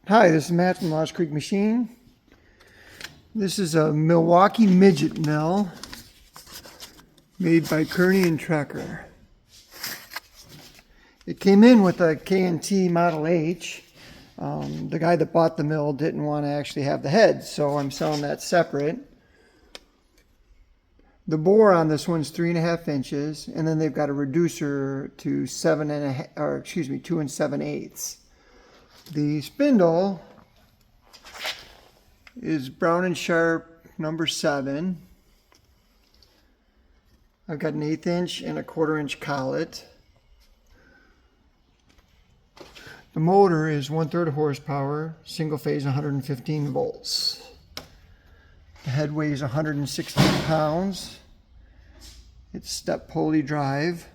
Hi, this is Matt from Lost Creek Machine. This is a Milwaukee Midgetmill made by Kearney and Trecker. It came in with a K&T Model H. The guy that bought the mill didn't want to actually have the head, so I'm selling that separate. The bore on this one's 3.5 inches, and then they've got a reducer to 2 7/8. The spindle is Brown and Sharpe number 7. I've got an 1/8 inch and a 1/4 inch collet. The motor is 1/3 horsepower, single phase, 115 volts. The head weighs 116 pounds. It's step pulley drive.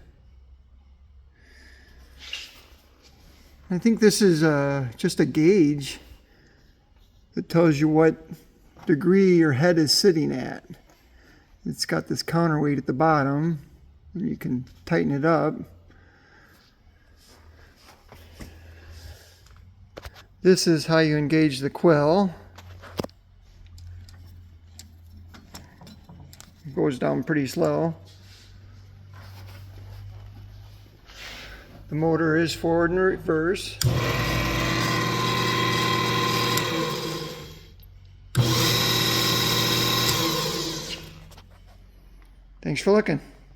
I think this is just a gauge that tells you what degree your head is sitting at. It's got this counterweight at the bottom, and you can tighten it up. This is how you engage the quill. It goes down pretty slow. The motor is forward and reverse. Thanks for looking.